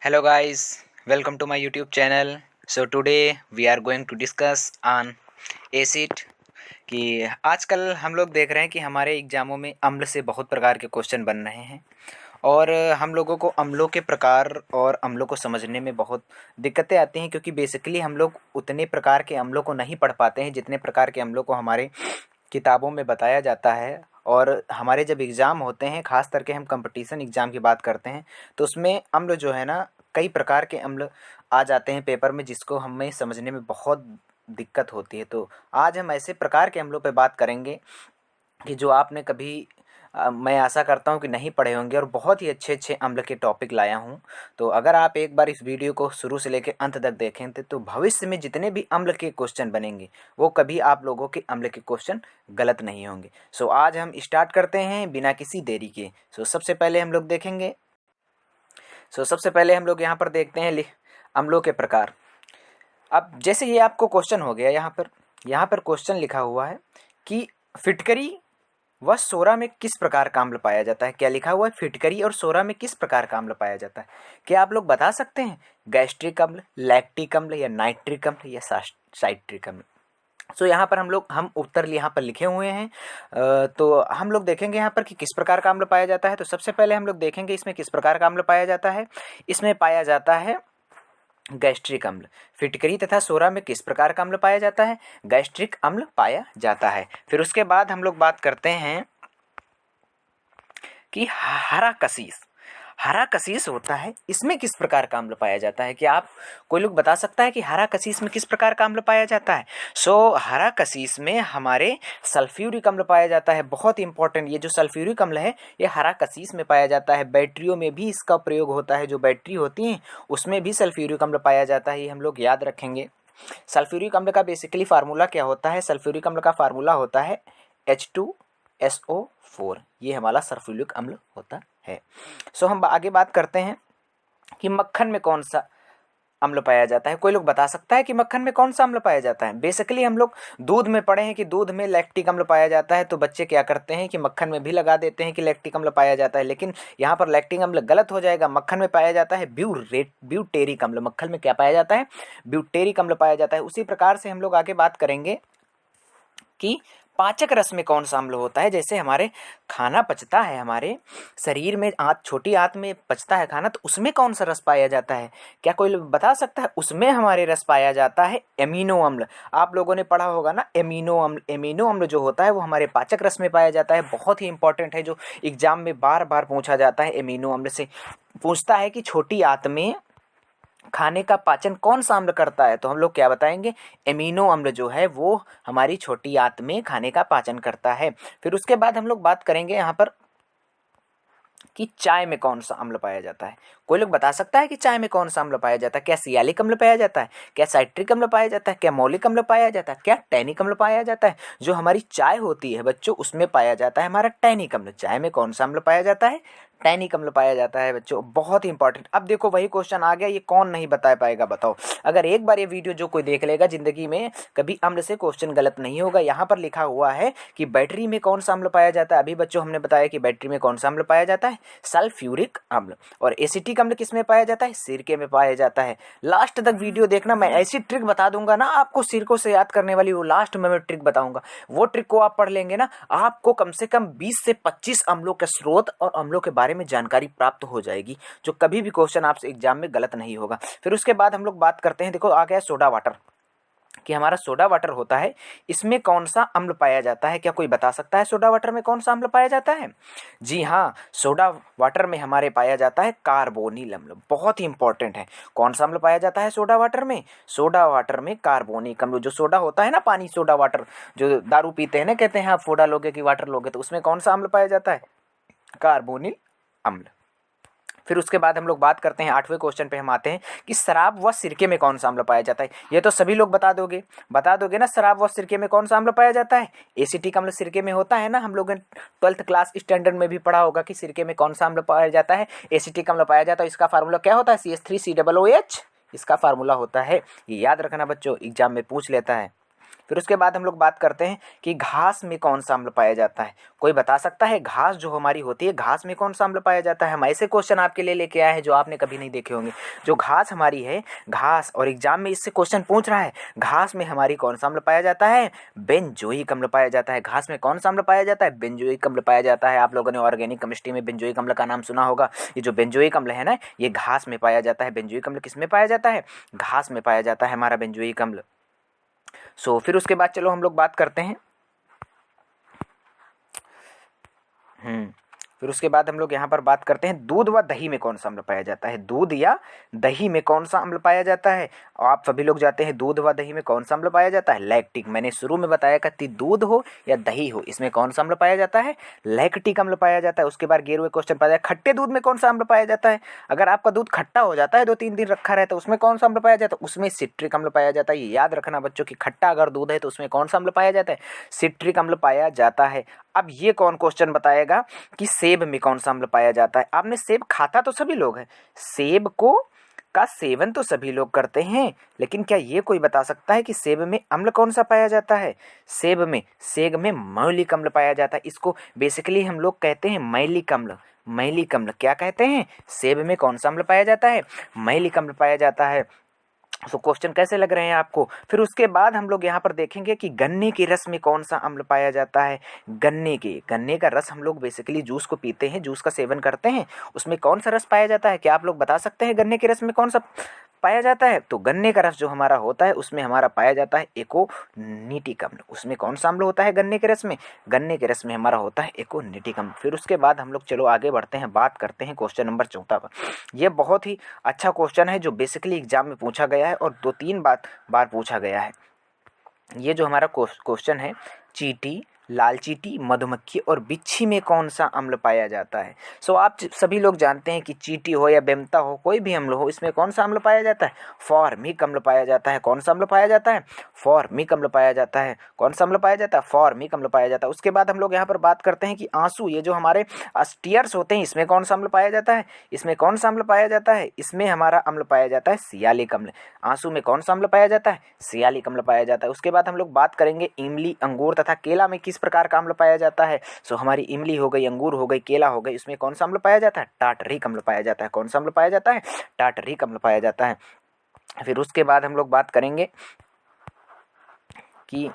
Hello guys, welcome to my YouTube channel. So today we are going to discuss on acid कि आजकल हम लोग देख रहे हैं कि हमारे एग्ज़ामों में अम्ल से बहुत प्रकार के क्वेश्चन बन रहे हैं और हम लोगों को अम्लों के प्रकार और अम्लों को समझने में बहुत दिक्कतें आती हैं, क्योंकि बेसिकली हम लोग उतने प्रकार के अम्लों को नहीं पढ़ पाते हैं जितने प्रकार के अम्लों को हमारे किताबों में बताया जाता है। और हमारे जब एग्ज़ाम होते हैं, ख़ास करके हम कंपटीशन एग्ज़ाम की बात करते हैं, तो उसमें अम्ल जो है ना, कई प्रकार के अम्ल आ जाते हैं पेपर में, जिसको हमें समझने में बहुत दिक्कत होती है। तो आज हम ऐसे प्रकार के अम्लों पे बात करेंगे कि जो आपने कभी मैं आशा करता हूँ कि नहीं पढ़े होंगे, और बहुत ही अच्छे अच्छे अम्ल के टॉपिक लाया हूँ। तो अगर आप एक बार इस वीडियो को शुरू से लेकर अंत तक देखें तो भविष्य में जितने भी अम्ल के क्वेश्चन बनेंगे वो कभी आप लोगों के अम्ल के क्वेश्चन गलत नहीं होंगे। सो आज हम स्टार्ट करते हैं बिना किसी देरी के। सबसे पहले हम लोग देखेंगे सबसे पहले हम लोग यहाँ पर देखते हैं अम्लों के प्रकार। अब जैसे ये आपको क्वेश्चन हो गया, यहाँ पर क्वेश्चन लिखा हुआ है कि फिटकरी व सोरा में किस प्रकार का अम्ल पाया जाता है। क्या लिखा हुआ है? फिटकरी और सोरा में किस प्रकार का अम्ल पाया जाता है। क्या आप लोग बता सकते हैं? गैस्ट्रिक अम्ल, लैक्टिक अम्ल, या नाइट्रिक अम्ल, या साइट्रिक अम्ल। यहाँ पर हम उत्तर यहाँ पर लिखे हुए हैं। तो हम लोग देखेंगे यहाँ पर कि किस प्रकार का अम्ल पाया जाता है। तो सबसे पहले हम लोग देखेंगे इसमें किस प्रकार का अम्ल पाया जाता है। इसमें पाया जाता है गैस्ट्रिक अम्ल। फिटकरी तथा सोरा में किस प्रकार का अम्ल पाया जाता है? गैस्ट्रिक अम्ल पाया जाता है। फिर उसके बाद हम लोग बात करते हैं कि हरा कसीस होता है, इसमें किस प्रकार का अम्ल पाया जाता है। क्या आप कोई लोग बता सकता है कि हरा कसीस में किस प्रकार का अम्ल पाया जाता है? हरा कसीस में हमारे सल्फ्यूरिक अम्ल पाया जाता है। बहुत इंपॉर्टेंट, ये जो सल्फ्यूरिक अम्ल है ये हरा कसीस में पाया जाता है। बैटरियों में भी इसका प्रयोग होता है, जो बैटरी होती हैं उसमें भी सल्फ्यूरिक अम्ल पाया जाता है। ये हम लोग याद रखेंगे। सल्फ्यूरिक अम्ल का बेसिकली फार्मूला क्या होता है? सल्फ्यूरिक अम्ल का फार्मूला होता है H2SO4। ये हमारा सल्फ्यूरिक अम्ल होता है। हम आगे बात करते हैं कि मक्खन में कौन सा अम्ल पाया जाता है। कोई लोग बता सकता है कि मक्खन में कौन सा अम्ल पाया जाता है? बेसिकली हम लोग दूध में पढ़े हैं कि दूध में लैक्टिक अम्ल पाया जाता है, तो बच्चे क्या करते हैं कि मक्खन में भी लगा देते हैं कि लैक्टिक अम्ल पाया जाता है, लेकिन यहाँ पर लैक्टिक अम्ल गलत हो जाएगा। मक्खन में पाया जाता है ब्यूटेरिक अम्ल। मक्खन में क्या पाया जाता है? ब्यूटेरिक अम्ल पाया जाता है। उसी प्रकार से हम लोग आगे बात करेंगे कि पाचक रस में कौन सा अम्ल होता है। जैसे हमारे खाना पचता है, हमारे शरीर में छोटी आंत में पचता है खाना, तो उसमें कौन सा रस पाया जाता है? क्या कोई बता सकता है? उसमें हमारे रस पाया जाता है एमिनो अम्ल। आप लोगों ने पढ़ा होगा ना एमिनो अम्ल। एमिनो अम्ल जो होता है वो हमारे पाचक रस में पाया जाता है। बहुत ही इंपॉर्टेंट है, जो एग्जाम में बार बार पूछा जाता है। एमिनो अम्ल से पूछता है कि छोटी आंत में खाने का पाचन कौन सा अम्ल करता है, तो हम लोग क्या बताएंगे? एमिनो अम्ल जो है वो हमारी छोटी आंत में खाने का पाचन करता है। फिर उसके बाद हम लोग बात करेंगे यहाँ पर कि चाय में कौन सा अम्ल पाया जाता है। कोई लोग बता सकता है कि चाय में कौन सा अम्ल पाया जाता है? क्या सियालिक अम्ल पाया जाता है? क्या साइट्रिक अम्ल पाया जाता है? क्या मौलिक अम्ल पाया जाता है? क्या टैनिक अम्ल पाया जाता है? जो हमारी चाय होती है बच्चों, उसमें पाया जाता है हमारा टैनिक अम्ल। चाय में कौन सा अम्ल पाया जाता है? टैनिक अम्ल पाया जाता है बच्चों। बहुत ही इंपॉर्टेंट। अब देखो वही क्वेश्चन आ गया, ये कौन नहीं बता पाएगा बताओ। अगर एक बार ये वीडियो जो कोई देख लेगा, जिंदगी में कभी अम्ल से क्वेश्चन गलत नहीं होगा। यहाँ पर लिखा हुआ है कि बैटरी में कौन सा अम्ल पाया जाता है। अभी बच्चों हमने बताया कि बैटरी में कौन सा अम्ल पाया जाता है? सल्फ्यूरिक अम्ल। और एसिटिक अम्ल किस में पाया जाता है? सिरके में पाया जाता है। लास्ट तक वीडियो देखना, मैं ऐसी ट्रिक बता दूंगा ना आपको सिरकों से याद करने वाली, वो लास्ट में मैं ट्रिक बताऊंगा। वो ट्रिक को आप पढ़ लेंगे ना, आपको कम से कम 20 से 25 अम्लों के स्रोत और अम्लों के बारे में जानकारी प्राप्त हो जाएगी, जो कभी भी क्वेश्चन आपसे एग्जाम में गलत नहीं होगा। फिर उसके बाद हम लोग बात करते हैं, देखो आ गया सोडा वाटर, कि हमारा सोडा वाटर होता है, इसमें कौन सा अम्ल पाया जाता है। क्या कोई बता सकता है सोडा वाटर में कौन सा अम्ल पाया जाता है? जी हाँ, सोडा वाटर में हमारे पाया जाता है कार्बोनिल अम्ल। बहुत ही इंपॉर्टेंट है। कौन सा अम्ल पाया जाता है सोडा वाटर में? सोडा वाटर में कार्बोनिक अम्ल। जो सोडा होता है ना, पानी सोडा वाटर, जो दारू पीते हैं ना, कहते हैं आप सोडा लोगे कि वाटर लोगे, तो उसमें कौन सा अम्ल पाया जाता है? कार्बोनिल अम्ल। फिर उसके बाद हम लोग बात करते हैं, 8वें क्वेश्चन पे हम आते हैं कि शराब व सिरके में कौन सा अम्ल पाया जाता है। ये तो सभी लोग बता दोगे ना, शराब व सिरके में कौन सा अम्ल पाया जाता है? एसिटिक अम्ल सिरके में होता है ना। हम लोगों ने 12th क्लास स्टैंडर्ड में भी पढ़ा होगा कि सिरके में कौन सा अम्ल पाया जाता है? एसिटिक अम्ल पाया जाता है। इसका फार्मूला क्या होता है? CH3COOH इसका फार्मूला होता है। ये याद रखना बच्चों, एग्जाम में पूछ लेता है। फिर उसके बाद हम लोग बात करते हैं कि घास में कौन सा अम्ल पाया जाता है। कोई बता सकता है घास जो हमारी होती है, घास में कौन सा अम्ल पाया जाता है? हम ऐसे क्वेश्चन आपके लिए लेके आए हैं जो आपने कभी नहीं देखे होंगे। जो घास हमारी है, घास, और एग्जाम में इससे क्वेश्चन पूछ रहा है, घास में हमारी कौन सा अम्ल पाया जाता है? बेंजोइक अम्ल पाया जाता है। घास में कौन सा अम्ल पाया जाता है? बेंजोइक अम्ल पाया जाता है। आप लोगों ने ऑर्गेनिक केमिस्ट्री में बेंजोइक अम्ल का नाम सुना होगा। ये जो बेंजोइक अम्ल है ना, ये घास में पाया जाता है। बेंजोइक अम्ल किस में पाया जाता है? घास में पाया जाता है हमारा बेंजोइक अम्ल। फिर उसके बाद चलो हम लोग बात करते हैं। फिर उसके बाद हम लोग यहाँ पर बात करते हैं दूध व दही में कौन सा अम्ल पाया जाता है। दूध या दही में कौन सा अम्ल पाया जाता है? आप सभी लोग जाते हैं दूध व दही में कौन सा अम्ल पाया जाता है? लैक्टिक। मैंने शुरू में बताया कि दूध हो या दही हो, इसमें कौन सा अम्ल पाया जाता है? लैक्टिक अम्ल पाया जाता है। उसके बाद 11वें क्वेश्चन पाया जाता है खट्टे दूध में कौन सा अम्ल पाया जाता है। अगर आपका दूध खट्टा हो जाता है, 2-3 दिन रखा रहता है, उसमें कौन सा अम्ल पाया जाता है? उसमें सिट्रिक अम्ल पाया जाता है। ये याद रखना बच्चों की खट्टा अगर दूध है तो उसमें कौन सा अम्ल पाया जाता है? सिट्रिक अम्ल पाया जाता है। अब ये कौन क्वेश्चन बताएगा कि सेब में कौन सा अम्ल पाया जाता है। आपने सेब खाता तो सभी लोग हैं, सेब को का सेवन तो सभी लोग करते हैं, लेकिन क्या ये कोई बता सकता है कि सेब में अम्ल कौन सा पाया जाता है? सेब में मौलिक अम्ल पाया जाता है। इसको बेसिकली हम लोग कहते हैं मैलिक अम्ल। मैलिक अम्ल क्या कहते हैं? सेब में कौन सा अम्ल पाया जाता है? मैलिक अम्ल पाया जाता है। तो क्वेश्चन कैसे लग रहे हैं आपको? फिर उसके बाद हम लोग यहाँ पर देखेंगे कि गन्ने के रस में कौन सा अम्ल पाया जाता है। गन्ने का रस हम लोग बेसिकली जूस को पीते हैं, जूस का सेवन करते हैं, उसमें कौन सा रस पाया जाता है? क्या आप लोग बता सकते हैं गन्ने के रस में कौन सा पाया जाता है? तो गन्ने का रस जो हमारा होता है उसमें हमारा पाया जाता है एकोनिटिक अम्ल। उसमें कौन सा अम्ल होता है गन्ने के रस में? गन्ने के रस में हमारा होता है एकोनिटिक अम्ल। फिर उसके बाद हम लोग चलो आगे बढ़ते हैं, बात करते हैं क्वेश्चन नंबर 14 पर। यह बहुत ही अच्छा क्वेश्चन है जो बेसिकली एग्जाम में पूछा गया है और 2-3 बार पूछा गया है। ये जो हमारा क्वेश्चन है, चींटी, लाल चींटी, मधुमक्खी और बिच्छी में कौन सा अम्ल पाया जाता है? आप सभी लोग जानते हैं कि चींटी हो या बेमता हो, कोई भी अम्ल हो, इसमें कौन सा अम्ल पाया जाता है? फॉर्मिक अम्ल पाया जाता है। कौन सा अम्ल पाया जाता है? फॉर्मिक अम्ल पाया जाता है। कौन सा अम्ल पाया जाता है? फॉर्मिक अम्ल पाया जाता है। उसके बाद हम लोग यहाँ पर बात करते हैं कि आंसू, ये जो हमारे टीयर्स होते हैं, इसमें कौन सा अम्ल पाया जाता है? इसमें कौन सा अम्ल पाया जाता है? इसमें हमारा अम्ल पाया जाता है सियालिक अम्ल। आंसू में कौन सा अम्ल पाया जाता है? सियालिक अम्ल पाया जाता है। उसके बाद हम लोग बात करेंगे इमली, अंगूर तथा केला में किस प्रकार का अम्ल पाया जाता है। हमारी इमली हो गई, अंगूर हो गई, केला हो गई, इसमें कौन सा अम्ल पाया जाता है? टाटरिक अम्ल पाया जाता है। कौन सा अम्ल पाया जाता है? टाटरिक अम्ल पाया जाता है। फिर उसके बाद हम लोग बात करेंगे कि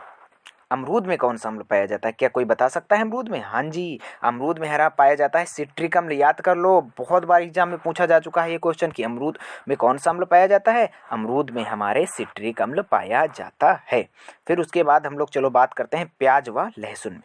अमरूद में कौन सा अम्ल पाया जाता है। क्या कोई बता सकता है अमरूद में? हाँ जी, अमरूद में हरा पाया जाता है सिट्रिक अम्ल। याद कर लो, बहुत बार एग्जाम में पूछा जा चुका है ये क्वेश्चन कि अमरूद में कौन सा अम्ल पाया जाता है। अमरूद में हमारे सिट्रिक अम्ल पाया जाता है। फिर उसके बाद हम लोग चलो बात करते हैं प्याज व लहसुन में।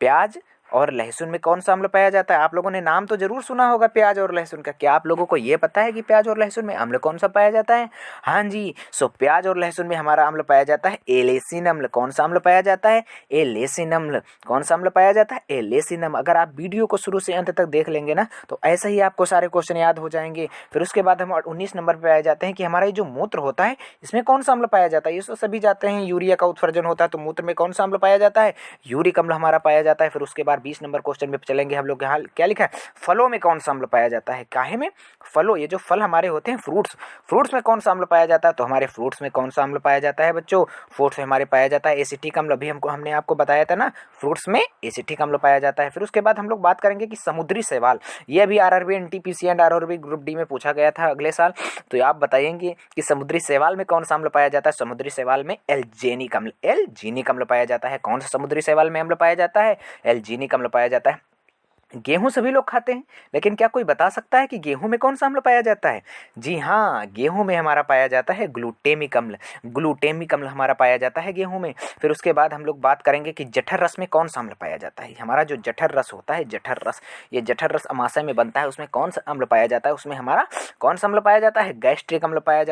प्याज और लहसुन में कौन सा अम्ल पाया जाता है? आप लोगों ने नाम तो जरूर सुना होगा प्याज और लहसुन का। क्या आप लोगों को ये पता है कि प्याज और लहसुन में अम्ल कौन सा पाया जाता है? हाँ जी, प्याज और लहसुन में हमारा अम्ल पाया जाता है एलेसिन अम्ल। कौन सा अम्ल पाया जाता है? एलेसिन अम्ल। कौन सा अम्ल पाया जाता है? एलेसिन अम्ल। अगर आप वीडियो को शुरू से अंत तक देख लेंगे ना तो ऐसे ही आपको सारे क्वेश्चन याद हो जाएंगे। फिर उसके बाद हम 19 नंबर पर आ जाते हैं कि हमारा ये जो मूत्र होता है इसमें कौन सा अम्ल पाया जाता है। ये तो सभी जाते हैं, यूरिया का उत्सर्जन होता है तो मूत्र में कौन सा अम्ल पाया जाता है? यूरिक अम्ल हमारा पाया जाता है। फिर उसके बाद 20 नंबर क्वेश्चन में चलेंगे हम लोग। यहाँ क्या लिखा है? फलों में कौन सा अम्ल पाया जाता है। काहे में? फलों, ये जो फल हमारे होते हैं फ्रूट्स में कौन सा अम्ल पाया जाता है? तो हमारे फ्रूट्स में कौन सा अम्ल पाया जाता है बच्चों? फ्रूट्स में हमारे पाया जाता है एसिटिक अम्ल। अभी हमने आपको बताया था ना, फ्रूट्स में एसिटिक अम्ल पाया जाता है। फिर उसके बाद हम लोग बात करेंगे कि समुद्री शैवाल, ये अभी RRB, NTPC and RRB group D में पूछा गया था अगले साल। तो आप बताएंगे कि समुद्री शैवाल में कौन सा अम्ल पाया जाता है। समुद्री शैवाल में एल्जीनिक अम्ल पाया जाता है। कौन सा समुद्री शैवाल में अम्ल पाया जाता है? एल्जीनिक अम्ल पाया जाता है। गेहूं सभी लोग खाते हैं, लेकिन क्या कोई बता सकता है कि गेहूं में कौन सा अम्ल पाया जाता है? जी हाँ, गेहूं में हमारा पाया जाता है ग्लूटेमिक अम्ल हमारा पाया जाता है गेहूं में। फिर उसके बाद हम लोग बात करेंगे कि जठर रस में कौन सा अम्ल पाया जाता है। हमारा जो जठर रस होता है, ये जठर रस अमाशय में बनता है, उसमें कौन सा अम्ल पाया जाता है? उसमें हमारा कौन सा अम्ल पाया जाता है? गैस्ट्रिक अम्ल पाया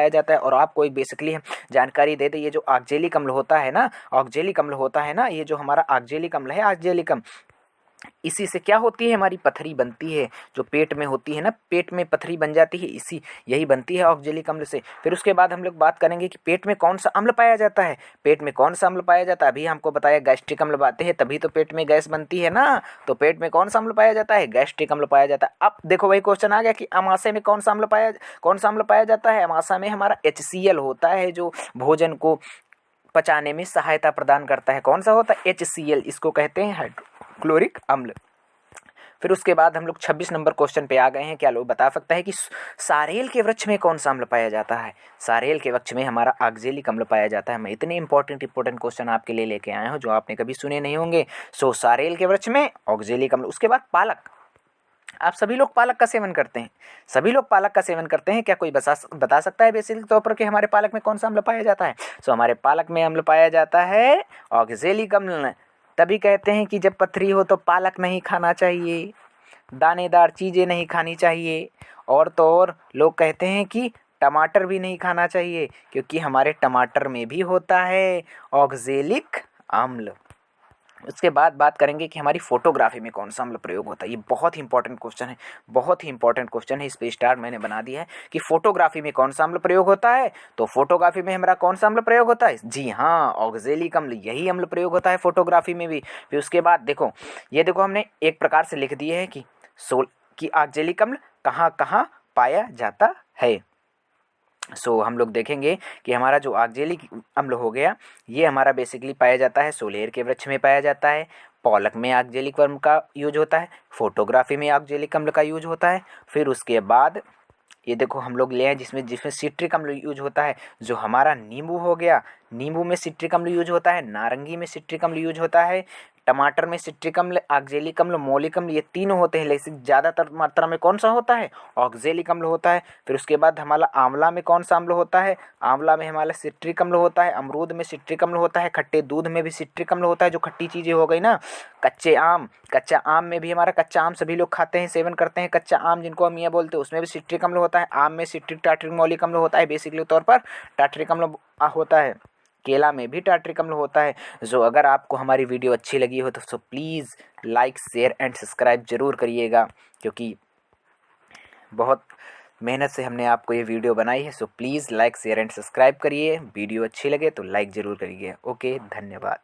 जाता है। और आपको एक बेसिकली जानकारी दे दे, ये जो ऑक्जेलिक अम्ल होता है ना, ये जो हमारा ऑक्जेलिक अम्ल है, इसी से क्या होती है? हमारी पथरी बनती है, जो पेट में होती है ना, पेट में पथरी बन जाती है, यही बनती है ऑक्जेलिक अम्ल से। फिर उसके बाद हम लोग बात करेंगे कि पेट में कौन सा अम्ल पाया जाता है। अभी हमको बताया गैस्ट्रिक अम्ल बातें हैं, तभी तो पेट में गैस बनती है ना। तो पेट में कौन सा अम्ल पाया जाता है? गैस्ट्रिक अम्ल पाया जाता है। अब देखो वही क्वेश्चन आ गया कि अमाशय में कौन सा अम्ल पाया जाता है। अमाशय में हमारा HCl होता है, जो भोजन को पचाने में सहायता प्रदान करता है। कौन सा होता है? HCl, इसको कहते हैं हाइड्रोक्लोरिक अम्ल। फिर उसके बाद हम लोग 26 नंबर क्वेश्चन पे आ गए हैं। क्या लोग बता सकता है कि सारेल के वृक्ष में कौन सा अम्ल पाया जाता है? सारेल के वृक्ष में हमारा ऑक्जेलिक अम्ल पाया जाता है। मैं इतने इंपॉर्टेंट क्वेश्चन आपके लिए लेके आया हूँ जो आपने कभी सुने नहीं होंगे। सो सारेल के वृक्ष में ऑक्जेलिक अम्ल। उसके बाद पालक, आप सभी लोग पालक का सेवन करते हैं, सभी लोग पालक का सेवन करते हैं। क्या कोई बता सकता है बेसिक तौर पर कि हमारे पालक में कौन सा अम्ल पाया जाता है? सो हमारे पालक में अम्ल पाया जाता है ऑक्जेलिक अम्ल। तभी कहते हैं कि जब पथरी हो तो पालक नहीं खाना चाहिए, दानेदार चीज़ें नहीं खानी चाहिए, और तो और लोग कहते हैं कि टमाटर भी नहीं खाना चाहिए, क्योंकि हमारे टमाटर में भी होता है ऑक्जेलिक अम्ल। उसके बाद बात करेंगे कि हमारी फोटोग्राफी में कौन सा अम्ल प्रयोग होता है। ये बहुत ही इंपॉर्टेंट क्वेश्चन है, बहुत ही इंपॉर्टेंट क्वेश्चन है। इस पे स्टार मैंने बना दिया है कि फोटोग्राफी में कौन सा अम्ल प्रयोग होता है। तो फोटोग्राफी में हमारा कौन सा अम्ल प्रयोग होता है? जी हाँ, ऑक्जेलिक अम्ल, यही अम्ल प्रयोग होता है फोटोग्राफी में भी। फिर उसके बाद देखो, ये देखो हमने एक प्रकार से लिख दिए है कि ऑक्जेलिक अम्ल कहाँ कहाँ पाया जाता है। सो हम लोग देखेंगे कि हमारा जो ऑक्जेलिक अम्ल हो गया, ये हमारा बेसिकली पाया जाता है सोलेर के वृक्ष में पाया जाता है, पालक में ऑक्जेलिक अम्ल का यूज होता है, फोटोग्राफी में ऑक्जेलिक अम्ल का यूज होता है। फिर उसके बाद ये देखो हम लोग ले आए जिसमें जिसमें सिट्रिक अम्ल यूज होता है, जो हमारा नींबू हो गया, नींबू में सिट्रिक अम्ल यूज होता है, नारंगी में सिट्रिक अम्ल यूज होता है, टमाटर में सिट्रिक अम्ल, ऑक्जेलिक अम्ल, मौलिक अम्ल, ये तीनों होते हैं। लेकिन ज़्यादातर मात्रा में कौन सा होता है? ऑक्जेलिक अम्ल होता है। फिर उसके बाद हमारा आंवला में कौन सा अम्ल होता है? आंवला में हमारा सिट्रिक अम्ल होता है, अमरूद में सिट्रिक अम्ल होता है, खट्टे दूध में भी सिट्रिक अम्ल होता है, जो खट्टी चीज़ें हो गई ना। कच्चा आम में भी हमारा, कच्चा आम सभी लोग खाते हैं, सेवन करते हैं, कच्चा आम जिनको अमिया बोलते हैं, उसमें भी सिट्रिक अम्ल होता है। आम में सिट्रिक टार्ट्रिक मौलिक अम्ल होता है, बेसिकली तौर पर टार्ट्रिक अम्ल होता है। केला में भी टार्ट्रिक अम्ल होता है। जो अगर आपको हमारी वीडियो अच्छी लगी हो तो please like share and subscribe जरूर करिएगा, क्योंकि बहुत मेहनत से हमने आपको ये वीडियो बनाई है। So please like share and subscribe करिए। वीडियो अच्छी लगे तो लाइक ज़रूर करिए। ओके, धन्यवाद।